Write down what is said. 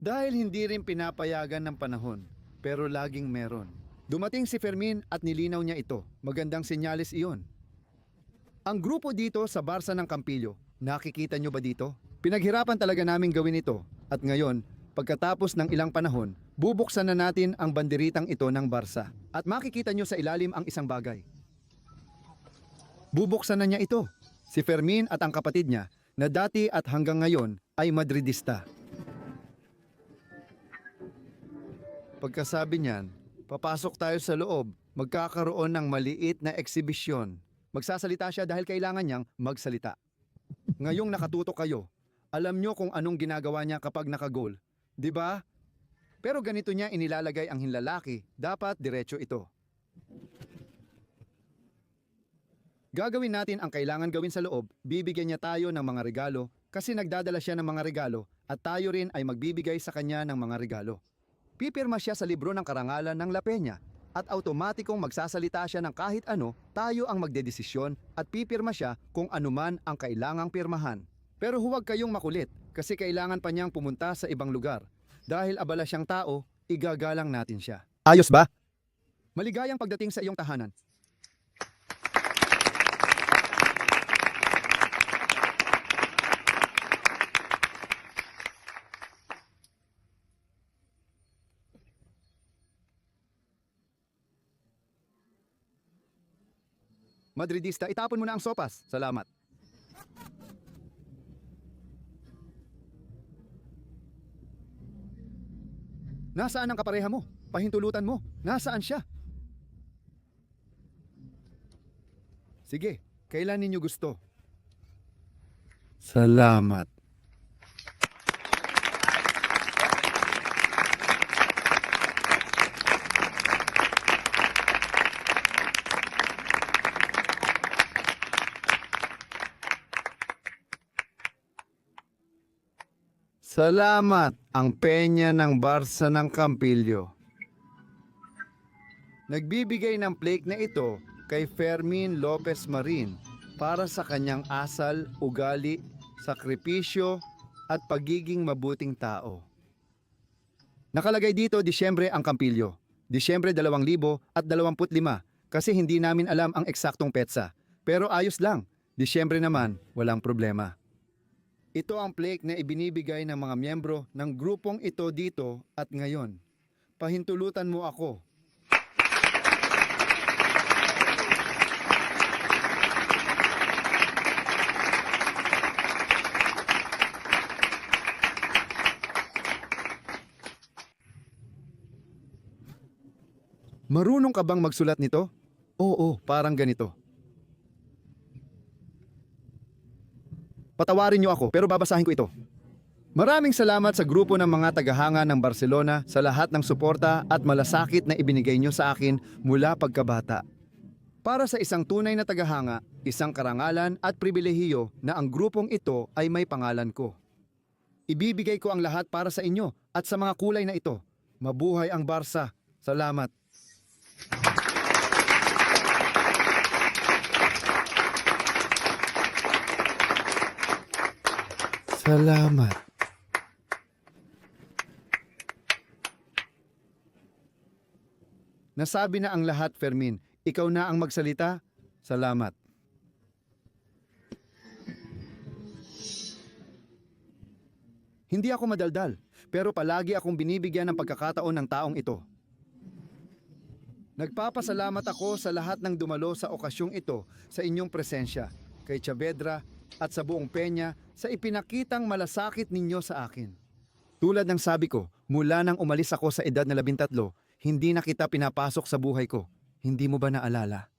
Dahil hindi rin pinapayagan ng panahon, pero laging meron. Dumating si Fermin at nilinaw niya ito. Magandang senyales iyon. Ang grupo dito sa Barsa ng Campillo, nakikita nyo ba dito? Pinaghirapan talaga namin gawin ito. At ngayon, pagkatapos ng ilang panahon, bubuksan na natin ang banderitang ito ng Barsa. At makikita nyo sa ilalim ang isang bagay. Bubuksan na niya ito. Si Fermin at ang kapatid niya, na dati at hanggang ngayon ay Madridista. Pagkasabi niyan, papasok tayo sa loob, magkakaroon ng maliit na eksibisyon. Magsasalita siya dahil kailangan niyang magsalita. Ngayong nakatutok kayo, alam niyo kung anong ginagawa niya kapag nakagol, di ba? Pero ganito niya inilalagay ang hinlalaki, dapat diretso ito. Gagawin natin ang kailangan gawin sa loob, bibigyan niya tayo ng mga regalo kasi nagdadala siya ng mga regalo at tayo rin ay magbibigay sa kanya ng mga regalo. Pipirma siya sa libro ng karangalan ng La Peña at automatikong magsasalita siya ng kahit ano, tayo ang magdedesisyon at pipirma siya kung anuman ang kailangang pirmahan. Pero huwag kayong makulit kasi kailangan pa niyang pumunta sa ibang lugar. Dahil abala siyang tao, igagalang natin siya. Ayos ba? Maligayang pagdating sa iyong tahanan. Madridista, itapon mo na ang sopas. Salamat. Nasaan ang kapareha mo? Pahintulutan mo. Nasaan siya? Sige, kailan ninyo gusto? Salamat. Salamat ang Peña ng Barsa ng Campillo. Nagbibigay ng plaque na ito kay Fermin Lopez Marin para sa kanyang asal, ugali, sakripisyo at pagiging mabuting tao. Nakalagay dito Disyembre ang Campillo, Disyembre 2025 kasi hindi namin alam ang eksaktong petsa. Pero ayos lang, Disyembre naman, walang problema. Ito ang plaque na ibinibigay ng mga miyembro ng grupong ito dito at ngayon. Pahintulutan mo ako. Marunong ka bang magsulat nito? Oo, parang ganito. Patawarin niyo ako, pero babasahin ko ito. Maraming salamat sa grupo ng mga tagahanga ng Barcelona sa lahat ng suporta at malasakit na ibinigay niyo sa akin mula pagkabata. Para sa isang tunay na tagahanga, isang karangalan at pribilehiyo na ang grupong ito ay may pangalan ko. Ibibigay ko ang lahat para sa inyo at sa mga kulay na ito. Mabuhay ang Barsa. Salamat. Salamat. Nasabi na ang lahat, Fermin. Ikaw na ang magsalita. Salamat. Hindi ako madaldal, pero palagi akong binibigyan ng pagkakataon ng taong ito. Nagpapasalamat ako sa lahat ng dumalo sa okasyong ito sa inyong presensya, kay Chavedra at sa buong Peña sa ipinakitang malasakit ninyo sa akin. Tulad ng sabi ko, mula nang umalis ako sa edad na 13, hindi na kita pinapasok sa buhay ko. Hindi mo ba naalala?